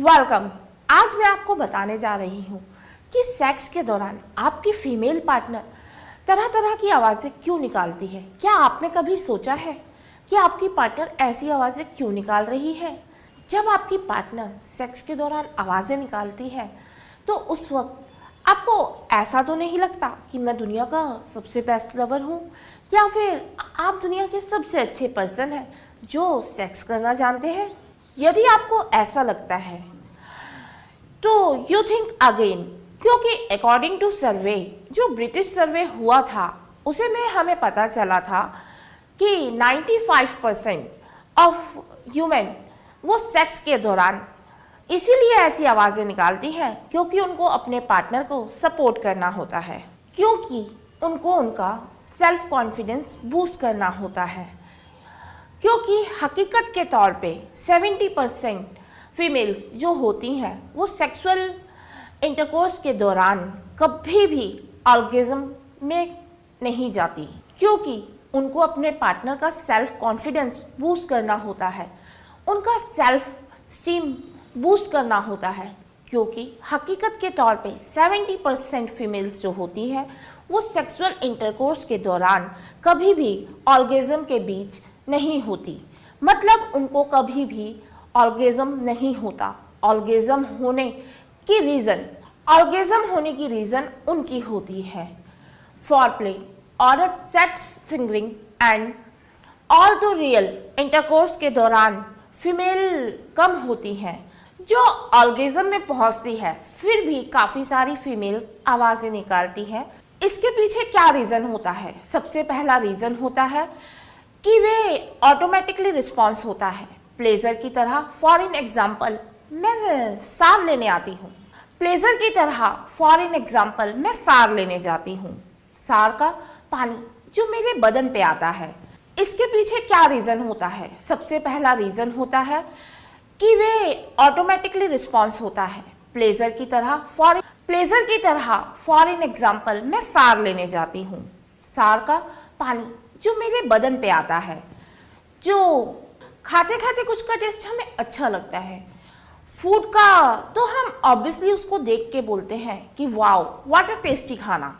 Welcome. आज मैं आपको बताने जा रही हूँ कि सेक्स के दौरान आपकी फीमेल पार्टनर तरह तरह की आवाज़ें क्यों निकालती है। क्या आपने कभी सोचा है कि आपकी पार्टनर ऐसी आवाज़ें क्यों निकाल रही है? जब आपकी पार्टनर सेक्स के दौरान आवाज़ें निकालती है तो उस वक्त आपको ऐसा तो नहीं लगता कि मैं दुनिया का सबसे बेस्ट लवर हूँ, या फिर आप दुनिया के सबसे अच्छे पर्सन हैं जो सेक्स करना जानते हैं? यदि आपको ऐसा लगता है तो यू थिंक अगेन, क्योंकि अकॉर्डिंग टू सर्वे, जो ब्रिटिश सर्वे हुआ था उसे में हमें पता चला था कि 95% ऑफ ह्यूमन वो सेक्स के दौरान इसीलिए ऐसी आवाज़ें निकालती हैं क्योंकि उनको अपने पार्टनर को सपोर्ट करना होता है, क्योंकि उनको उनका सेल्फ कॉन्फिडेंस बूस्ट करना होता है। क्योंकि हकीकत के तौर पे 70% फीमेल्स जो होती हैं वो सेक्सुअल इंटरकोर्स के दौरान कभी भी ऑर्गेज़म में नहीं जाती, क्योंकि उनको अपने पार्टनर का सेल्फ कॉन्फिडेंस बूस्ट करना होता है, उनका सेल्फ स्टीम बूस्ट करना होता है। क्योंकि हकीकत के तौर पे 70% फीमेल्स जो होती हैं वो सेक्सुअल इंटरकोर्स के दौरान कभी भी ऑर्गेज़म के बीच नहीं होती, मतलब उनको कभी भी ऑर्गेज़म नहीं होता। ऑर्गेज़म होने की रीज़न उनकी होती है फॉरप्ले और sex fingering and all the real intercourse के दौरान फीमेल कम होती हैं जो ऑर्गेज़म में पहुंचती है, फिर भी काफ़ी सारी फीमेल्स आवाज़ें निकालती हैं। इसके पीछे क्या रीज़न होता है? सबसे पहला रीज़न होता है कि वे ऑटोमेटिकली रिस्पॉन्स होता है प्लेजर की तरह। फॉर इन एग्जाम्पल मैं सार लेने आती हूँ, प्लेजर की तरह फॉर इन एग्जाम्पल मैं सार लेने जाती हूँ, सार का पानी जो मेरे बदन पे आता है। इसके पीछे क्या रीज़न होता है? सबसे पहला रीज़न होता है कि वे ऑटोमेटिकली रिस्पॉन्स होता है प्लेजर की तरह फॉर इन एग्जाम्पल मैं सार लेने जाती हूँ, सार का पानी जो मेरे बदन पे आता है, जो खाते खाते कुछ का टेस्ट हमें अच्छा लगता है। फूड का तो हम ऑब्वियसली उसको देख के बोलते हैं कि वाओ व्हाट अ टेस्टी खाना।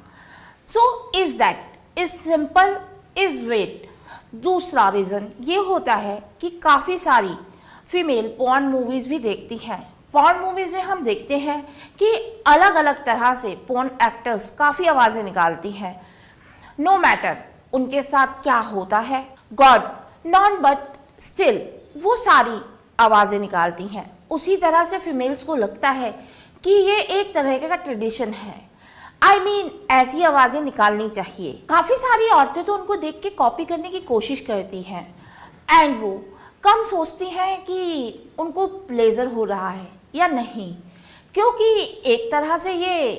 So is that is simple is wait. दूसरा रीज़न ये होता है कि काफ़ी सारी फीमेल पॉर्न मूवीज़ भी देखती हैं। पॉर्न मूवीज़ में हम देखते हैं कि अलग अलग तरह से पॉर्न एक्टर्स काफ़ी आवाज़ें निकालती हैं। नो मैटर उनके साथ क्या होता है, गॉड नॉन बट स्टिल वो सारी आवाज़ें निकालती हैं। उसी तरह से फीमेल्स को लगता है कि ये एक तरह का ट्रेडिशन है, ऐसी आवाज़ें निकालनी चाहिए। काफ़ी सारी औरतें तो उनको देख के कॉपी करने की कोशिश करती हैं एंड वो कम सोचती हैं कि उनको प्लेजर हो रहा है या नहीं, क्योंकि एक तरह से ये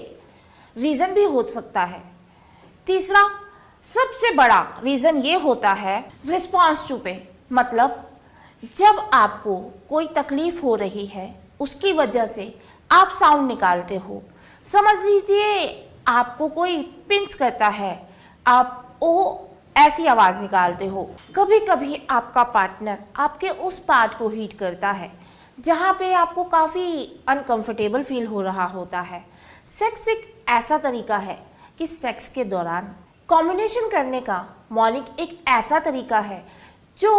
रीज़न भी हो सकता है। तीसरा सबसे बड़ा रीज़न ये होता है रिस्पॉन्स टू पे, मतलब जब आपको कोई तकलीफ़ हो रही है उसकी वजह से आप साउंड निकालते हो। समझ लीजिए आपको कोई पिंच करता है, आप वो ऐसी आवाज़ निकालते हो। कभी कभी आपका पार्टनर आपके उस पार्ट को हीट करता है जहाँ पे आपको काफ़ी अनकंफर्टेबल फील हो रहा होता है। सेक्स एक ऐसा तरीका है कि सेक्स के दौरान कॉम्बिनेशन करने का मौलिक एक ऐसा तरीका है जो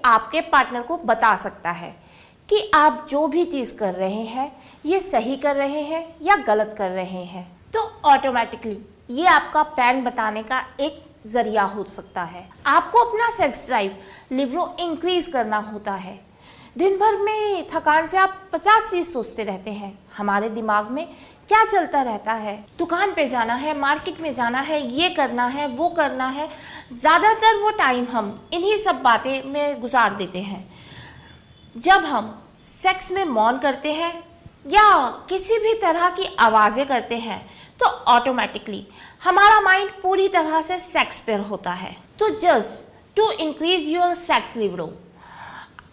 आपके पार्टनर को बता सकता है कि आप जो भी चीज़ कर रहे हैं ये सही कर रहे हैं या गलत कर रहे हैं। तो ऑटोमेटिकली ये आपका प्लान बताने का एक ज़रिया हो सकता है। आपको अपना सेक्स ड्राइव लिवरो इंक्रीज करना होता है। दिन भर में थकान से आप 50 चीज़ सोचते रहते हैं। हमारे दिमाग में क्या चलता रहता है, दुकान पे जाना है, मार्केट में जाना है, ये करना है, वो करना है। ज़्यादातर वो टाइम हम इन्हीं सब बातें में गुजार देते हैं। जब हम सेक्स में मौन करते हैं या किसी भी तरह की आवाज़ें करते हैं तो ऑटोमेटिकली हमारा माइंड पूरी तरह से सेक्स पर होता है। तो just to increase your sex लिवरो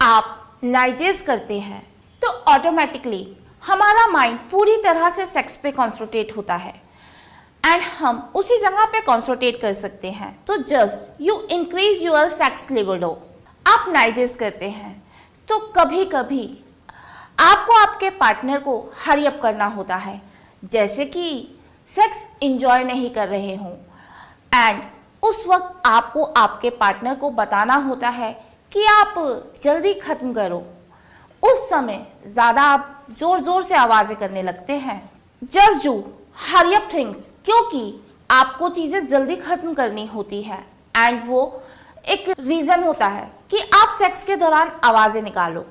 आप नाइजेस करते हैं तो ऑटोमेटिकली हमारा माइंड पूरी तरह से सेक्स पे कॉन्सेंट्रेट होता है एंड हम उसी जगह पे कॉन्सेंट्रेट कर सकते हैं। तो just you increase your sex लिवरो। आप नाइजेस करते हैं तो कभी कभी आपको आपके पार्टनर को हरी अप करना होता है, जैसे कि सेक्स एंजॉय नहीं कर रहे हों, एंड उस वक्त आपको आपके पार्टनर को बताना होता है कि आप जल्दी ख़त्म करो। उस समय ज़्यादा आप ज़ोर ज़ोर से आवाज़ें करने लगते हैं, just do hurry up things, क्योंकि आपको चीज़ें जल्दी ख़त्म करनी होती है। एंड वो एक रीज़न होता है कि आप सेक्स के दौरान आवाज़ें निकालो।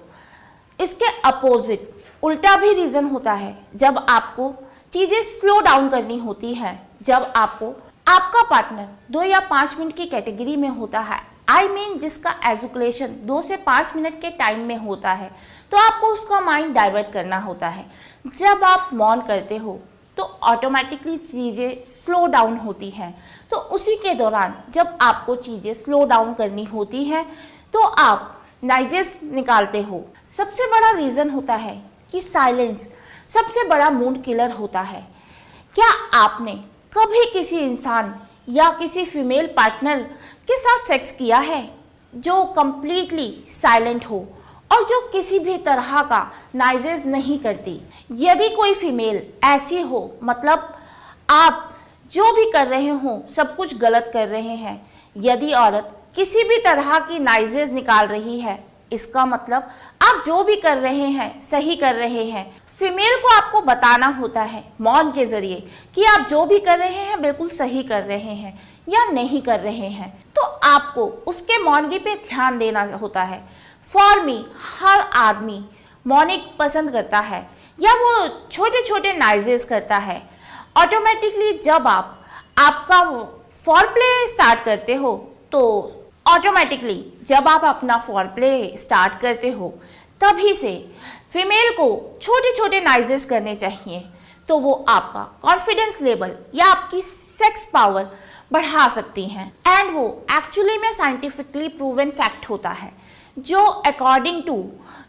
इसके अपोजिट उल्टा भी रीज़न होता है, जब आपको चीज़ें स्लो डाउन करनी होती हैं, जब आपको आपका पार्टनर 2 या 5 मिनट की कैटेगरी में होता है, आई मीन जिसका एजुकेशन 2 से 5 मिनट के टाइम में होता है, तो आपको उसका माइंड डाइवर्ट करना होता है। जब आप मौन करते हो तो ऑटोमेटिकली चीज़ें स्लो डाउन होती हैं। तो उसी के दौरान जब आपको चीज़ें स्लो डाउन करनी होती हैं तो आप नाइजेस्ट निकालते हो। सबसे बड़ा रीज़न होता है कि साइलेंस सबसे बड़ा मूड किलर होता है। क्या आपने कभी किसी इंसान या किसी फीमेल पार्टनर के साथ सेक्स किया है जो कंप्लीटली साइलेंट हो और जो किसी भी तरह का नाइजेस नहीं करती? यदि कोई फीमेल ऐसी हो, मतलब आप जो भी कर रहे हो सब कुछ गलत कर रहे हैं। यदि औरत किसी भी तरह की नाइजेस निकाल रही है, इसका मतलब आप जो भी कर रहे हैं सही कर रहे हैं। फीमेल को आपको बताना होता है मौन के ज़रिए कि आप जो भी कर रहे हैं बिल्कुल सही कर रहे हैं या नहीं कर रहे हैं। तो आपको उसके मौनगी पे ध्यान देना होता है। फॉर मी, हर आदमी मौनिक पसंद करता है या वो छोटे छोटे नाइजेस करता है। ऑटोमेटिकली जब आप आपका फॉरप्ले स्टार्ट करते हो तो ऑटोमेटिकली जब आप अपना फॉरप्ले स्टार्ट करते हो तभी से फीमेल को छोटे छोटे नाइजेस करने चाहिए, तो वो आपका कॉन्फिडेंस लेवल या आपकी सेक्स पावर बढ़ा सकती हैं। एंड वो एक्चुअली में साइंटिफिकली प्रूवन फैक्ट होता है जो अकॉर्डिंग टू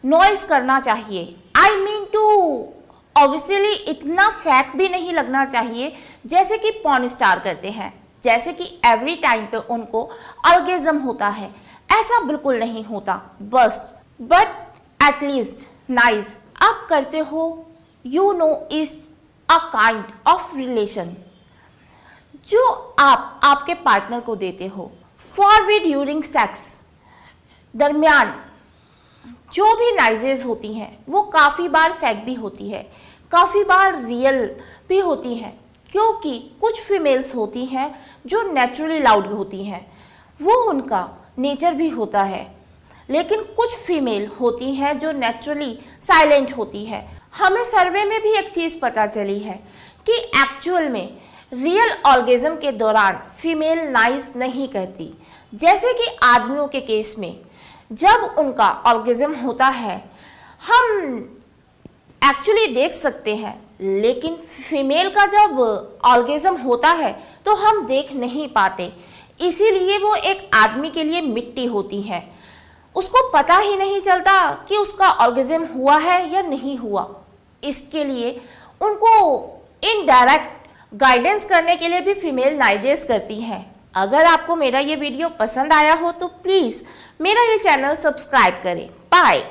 नॉइज करना चाहिए। आई मीन टू ऑब्वियसली इतना फैक्ट भी नहीं लगना चाहिए जैसे कि पॉर्न स्टार करते हैं, जैसे कि एवरी टाइम पे उनको ऑर्गेज़म होता है। ऐसा बिल्कुल नहीं होता, बट एटलीस्ट नाइस आप करते हो, you know is a kind of relation जो आप आपके पार्टनर को देते हो। फॉर वी ड्यूरिंग सेक्स दरमियान जो भी नाइजेस होती हैं वो काफ़ी बार फेक भी होती है, काफ़ी बार रियल भी होती हैं, क्योंकि कुछ फीमेल्स होती हैं जो नेचुरली लाउड होती हैं, वो उनका नेचर भी होता है। लेकिन कुछ फीमेल होती हैं जो नेचुरली साइलेंट होती है। हमें सर्वे में भी एक चीज़ पता चली है कि एक्चुअल में रियल ऑर्गेज़म के दौरान फीमेल नाइज नहीं करती, जैसे कि आदमियों के केस में जब उनका ऑर्गेज़म होता है हम एक्चुअली देख सकते हैं, लेकिन फीमेल का जब ऑर्गेज़म होता है तो हम देख नहीं पाते। इसीलिए वो एक आदमी के लिए मिट्टी होती है, उसको पता ही नहीं चलता कि उसका ऑर्गेज़म हुआ है या नहीं हुआ। इसके लिए उनको इनडायरेक्ट गाइडेंस करने के लिए भी फीमेल नाइजेस करती हैं। अगर आपको मेरा ये वीडियो पसंद आया हो तो प्लीज़ मेरा ये चैनल सब्सक्राइब करें। बाय।